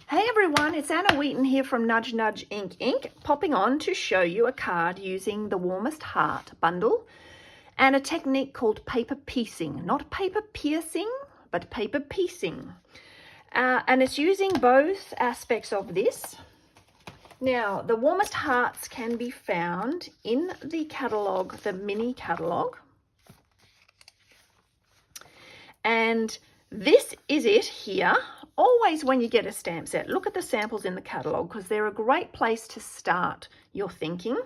Hey everyone, it's Anna Wheaton here from Nudge Nudge Ink, popping on to show you a card using the Warmest Heart bundle and a technique called paper piecing. Not paper piercing, but paper piecing. And it's using both aspects of this. Now, the Warmest Hearts can be found in the catalogue, the mini catalogue. And this is it here. Always when you get a stamp set, look at the samples in the catalogue because they're a great place to start your thinking.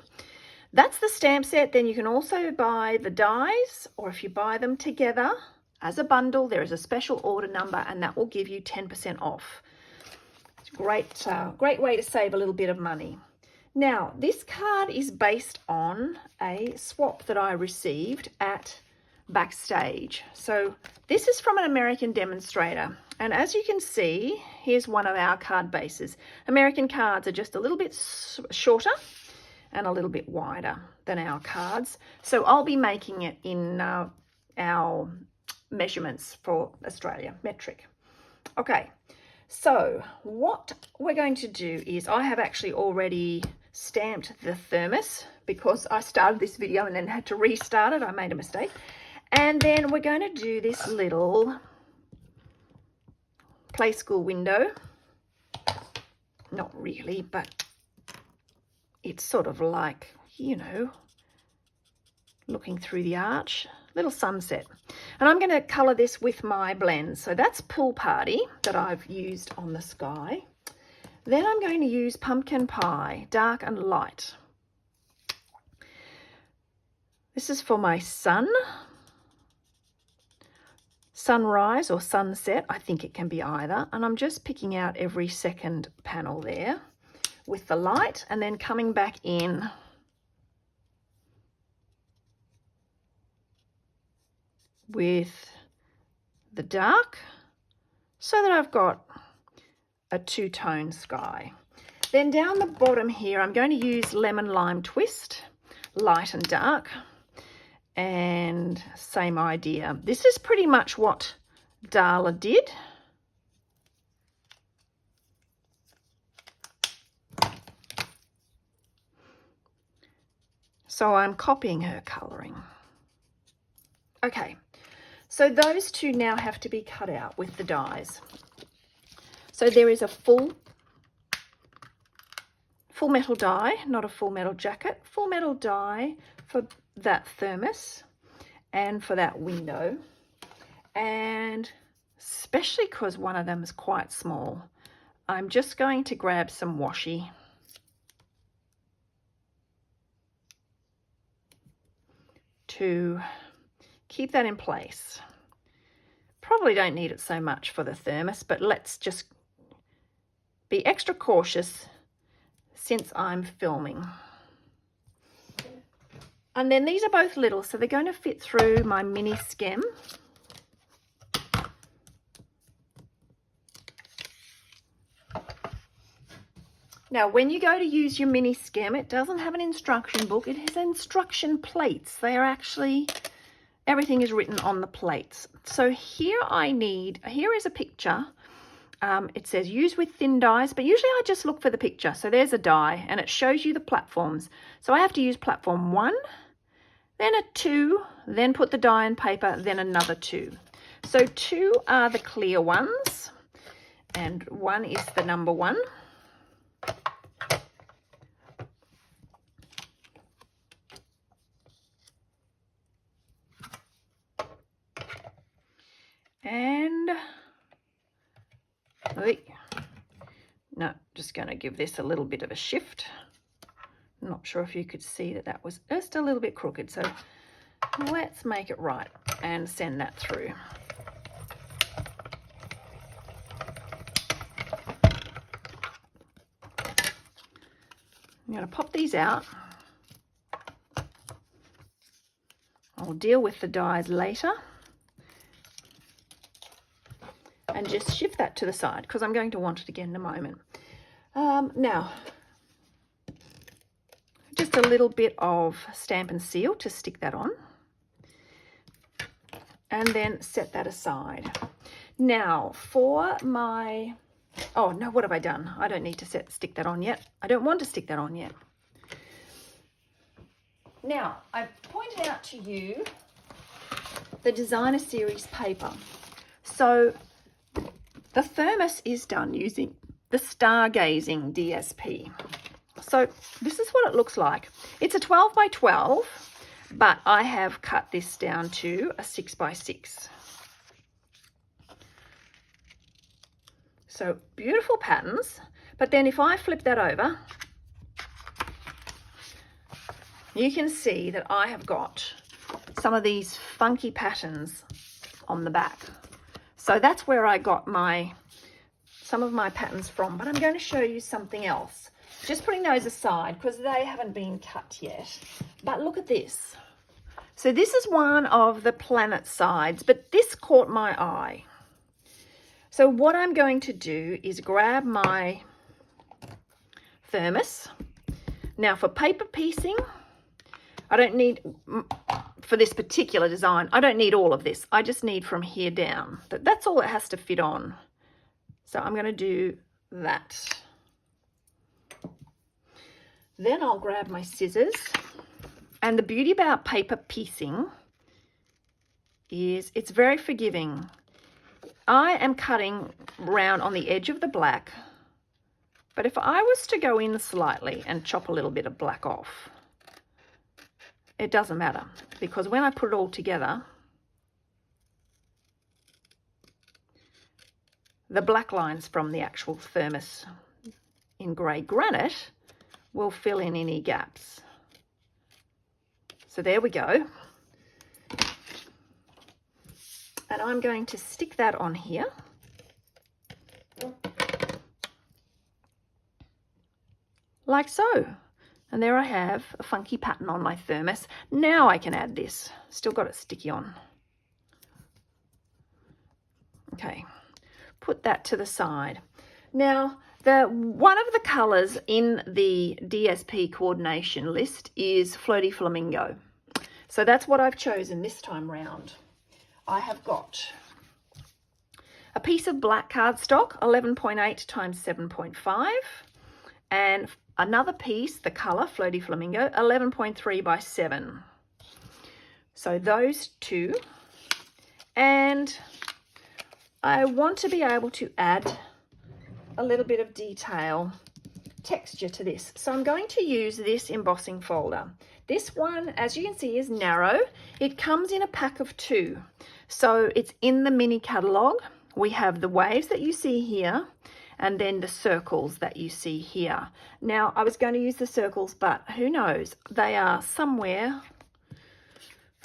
That's the stamp set. Then you can also buy the dies, or if you buy them together as a bundle, there is a special order number and that will give you 10% off. It's a great way to save a little bit of money. Now, this card is based on a swap that I received at Backstage. So this is from an American demonstrator. And as you can see, here's one of our card bases. American cards are just a little bit shorter and a little bit wider than our cards. So I'll be making it in our measurements for Australia, metric. Okay, so what we're going to do is I have actually already stamped the thermos because I started this video and then had to restart it. I made a mistake. And then we're going to do this little play school window. Not really, but it's sort of like, you know, looking through the arch, little sunset. And I'm going to colour this with my blends. So that's Pool Party that I've used on the sky. Then I'm going to use Pumpkin Pie, dark and light. This is for my sun. Sunrise or sunset, I think it can be either. And I'm just picking out every second panel there with the light and then coming back in with the dark so that I've got a two-tone sky. Then down the bottom here, I'm going to use Lemon Lime Twist, light and dark. And same idea. This is pretty much what Darla did. So I'm copying her colouring. Okay, so those two now have to be cut out with the dies. So there is a full metal die, not a full metal jacket, full metal die for that thermos and for that window, and especially because one of them is quite small, I'm just going to grab some washi to keep that in place. Probably don't need it so much for the thermos, but let's just be extra cautious since I'm filming. And then these are both little, so they're going to fit through my mini stem. Now, when you go to use your mini stem, it doesn't have an instruction book. It has instruction plates. They are actually, everything is written on the plates. So here is a picture. It says use with thin dies, but usually I just look for the picture. So there's a die and it shows you the platforms. So I have to use platform 1, then a 2, then put the die in paper, then another 2. So 2 are the clear ones and 1 is the number 1. And no, just going to give this a little bit of a shift. Not sure if you could see that that was just a little bit crooked, so let's make it right and send that through. I'm going to pop these out. I'll deal with the dies later. And just shift that to the side because I'm going to want it again in a moment. Now, just a little bit of Stamp and Seal to stick that on. And then set that aside. Now, for my Oh no, what have I done? I don't need to stick that on yet. I don't want to stick that on yet. Now, I've pointed out to you the designer series paper. So the thermos is done using the Stargazing DSP. So this is what it looks like. It's a 12 by 12, but I have cut this down to a 6 by 6. So beautiful patterns, but then if I flip that over, you can see that I have got some of these funky patterns on the back. So that's where I got some of my patterns from, but I'm going to show you something else. Just putting those aside because they haven't been cut yet. But look at this. So this is one of the planet sides, but this caught my eye. So what I'm going to do is grab my thermos. Now for paper piecing, I don't need, for this particular design, I don't need all of this. I just need from here down. That's all it has to fit on. So I'm going to do that. Then I'll grab my scissors. And the beauty about paper piecing is it's very forgiving. I am cutting round on the edge of the black, but if I was to go in slightly and chop a little bit of black off, it doesn't matter, because when I put it all together, the black lines from the actual thermos in grey granite will fill in any gaps. So there we go. And I'm going to stick that on here. Like so. And there I have a funky pattern on my thermos. Now I can add this. Still got it sticky on. Okay, put that to the side. Now, one of the colours in the DSP coordination list is Floaty Flamingo. So that's what I've chosen this time round. I have got a piece of black cardstock, 11.8 times 7.5, and another piece, the colour Floaty Flamingo, 11.3 by 7. So those two, and I want to be able to add a little bit of detail, texture to this. So I'm going to use this embossing folder. This one, as you can see, is narrow. It comes in a pack of 2. So it's in the mini catalogue. We have the waves that you see here, and then the circles that you see here. Now, I was going to use the circles, but who knows? They are somewhere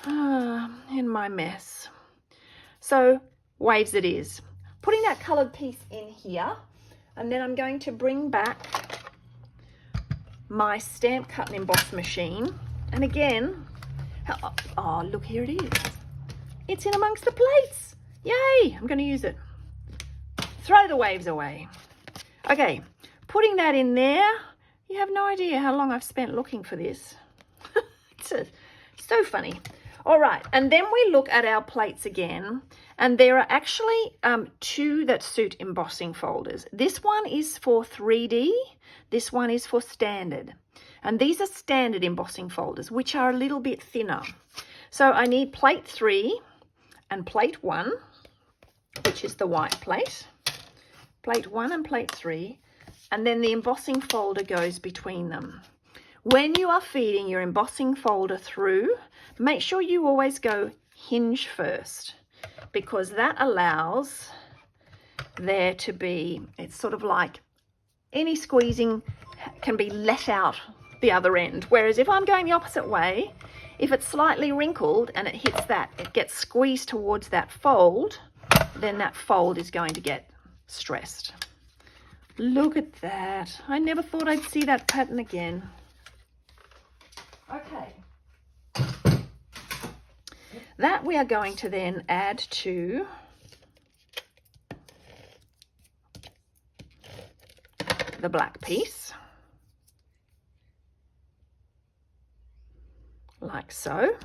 in my mess. So waves it is. Putting that coloured piece in here, and then I'm going to bring back my stamp cut and emboss machine. And again, oh, look, here it is. It's in amongst the plates. Yay, I'm going to use it. Throw the waves away. Okay, putting that in there. You have no idea how long I've spent looking for this. It's so funny. All right, and then we look at our plates again, and there are actually 2 that suit embossing folders. This one is for 3D, this one is for standard. And these are standard embossing folders, which are a little bit thinner. So I need plate 3 and plate 1, which is the white plate. Plate 1 and plate 3, and then the embossing folder goes between them. When you are feeding your embossing folder through, make sure you always go hinge first, because that allows there to be, it's sort of like any squeezing can be let out the other end. Whereas if I'm going the opposite way, if it's slightly wrinkled and it hits that, it gets squeezed towards that fold, then that fold is going to get stressed. Look at that. I never thought I'd see that pattern again. Okay. That we are going to then add to the black piece, like so.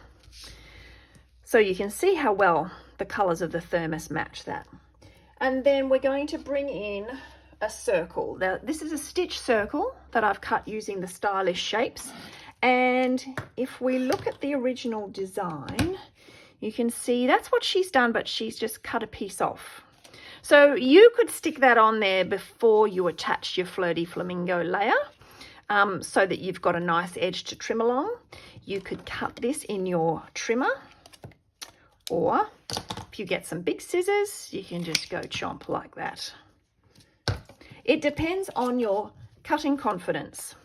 So you can see how well the colours of the thermos match that. And then we're going to bring in a circle. Now, this is a stitch circle that I've cut using the stylish shapes. And if we look at the original design, you can see that's what she's done, but she's just cut a piece off. So you could stick that on there before you attach your Flirty Flamingo layer, so that you've got a nice edge to trim along. You could cut this in your trimmer, or if you get some big scissors, you can just go chomp like that. It depends on your cutting confidence.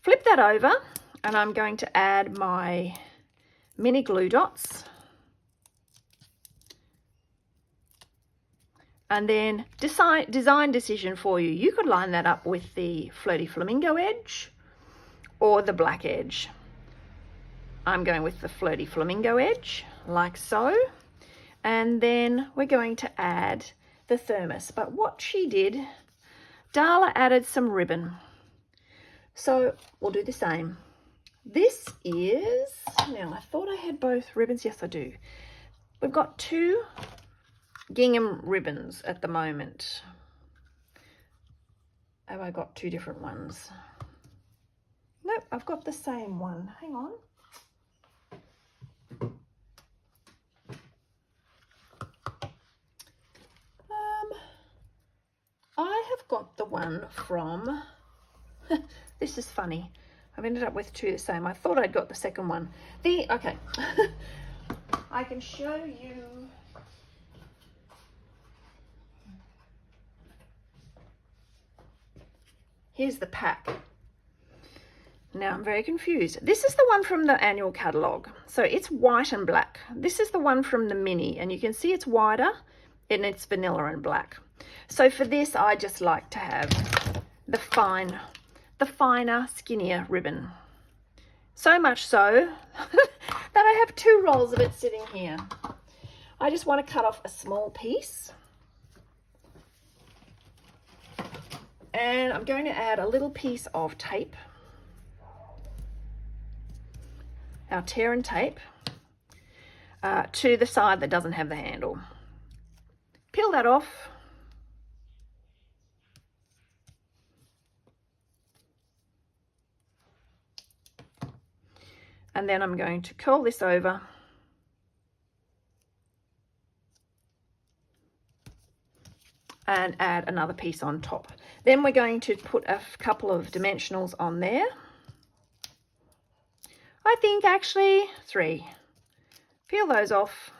Flip that over, and I'm going to add my mini glue dots. And then design decision for you. You could line that up with the Flirty Flamingo edge or the black edge. I'm going with the Flirty Flamingo edge, like so. And then we're going to add the thermos. But what she did, Darla added some ribbon. So we'll do the same. This is, now I thought I had both ribbons. Yes, I do. We've got 2 gingham ribbons at the moment. Have I got 2 different ones? Nope, I've got the same one. Hang on. I have got the one from, this is funny. I've ended up with 2 the same. I thought I'd got the second one. Okay. I can show you. Here's the pack. Now I'm very confused. This is the one from the annual catalogue. So it's white and black. This is the one from the mini, and you can see it's wider and it's vanilla and black. So for this, I just like to have the finer, skinnier ribbon. So much so that I have 2 rolls of it sitting here. I just want to cut off a small piece. And I'm going to add a little piece of tape, our tear and tape, to the side that doesn't have the handle. Peel that off. And then I'm going to curl this over. And add another piece on top. Then we're going to put a couple of dimensionals on there. I think actually 3. Peel those off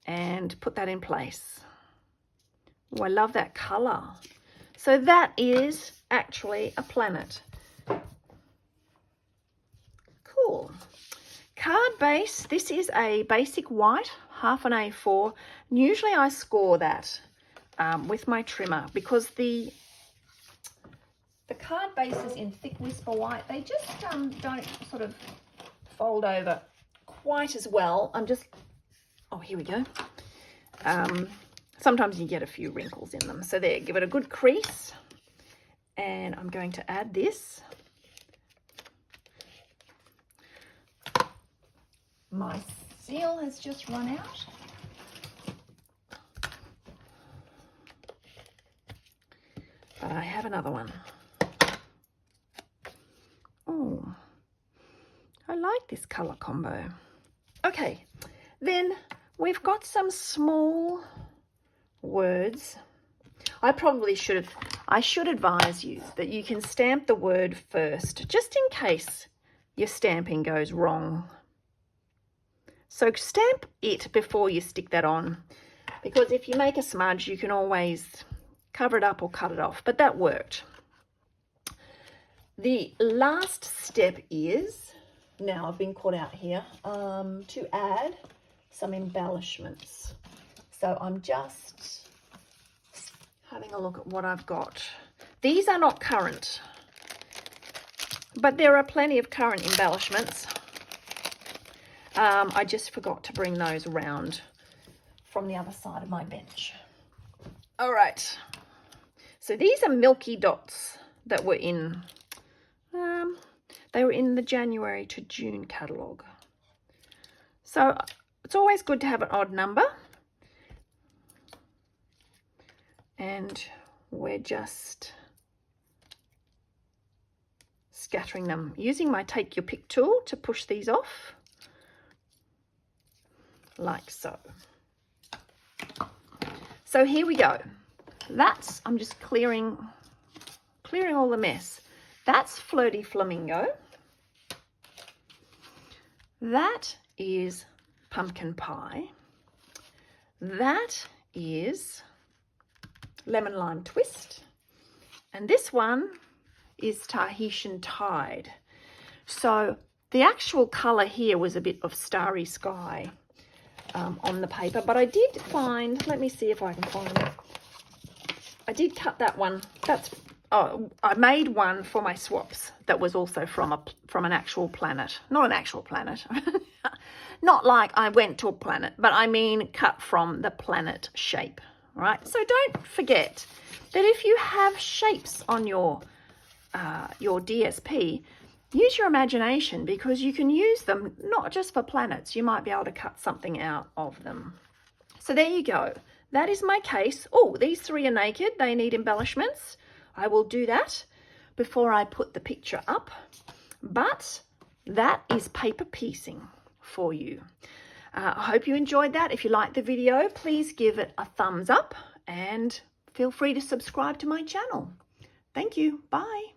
and put that in place. Oh, I love that colour. So that is actually a planet. Cool. Card base, this is a basic white, half an A4. And usually I score that with my trimmer because the card bases in thick whisper white, they just don't sort of fold over quite as well. Oh, here we go. Sometimes you get a few wrinkles in them. So there, give it a good crease. And I'm going to add this. My seal has just run out. But I have another one. Oh, I like this colour combo. Okay, then we've got some small words. I should advise you that you can stamp the word first, just in case your stamping goes wrong. So stamp it before you stick that on, because if you make a smudge, you can always cover it up or cut it off, but that worked. The last step is, now I've been caught out here, to add some embellishments. So I'm just having a look at what I've got. These are not currant, but there are plenty of currant embellishments. I just forgot to bring those around from the other side of my bench. All right, so these are milky dots that were in, they were in the January to June catalogue. So it's always good to have an odd number. and we're just scattering them using my take your pick tool to push these off like so. So here we go. That's, I'm just clearing all the mess. That's Flirty Flamingo. That is Pumpkin Pie. That is Lemon Lime Twist. And this one is Tahitian Tide. So the actual colour here was a bit of Starry Sky on the paper, but I did find, let me see if I can find it. I did cut that one. That's, oh, I made one for my swaps that was also from an actual planet. Not an actual planet. Not like I went to a planet, but I mean cut from the planet shape, right? So don't forget that if you have shapes on your DSP, use your imagination, because you can use them not just for planets. You might be able to cut something out of them. So there you go. That is my case. Oh, these three are naked. They need embellishments. I will do that before I put the picture up. But that is paper piecing for you. I hope you enjoyed that. If you liked the video, please give it a thumbs up and feel free to subscribe to my channel. Thank you. Bye.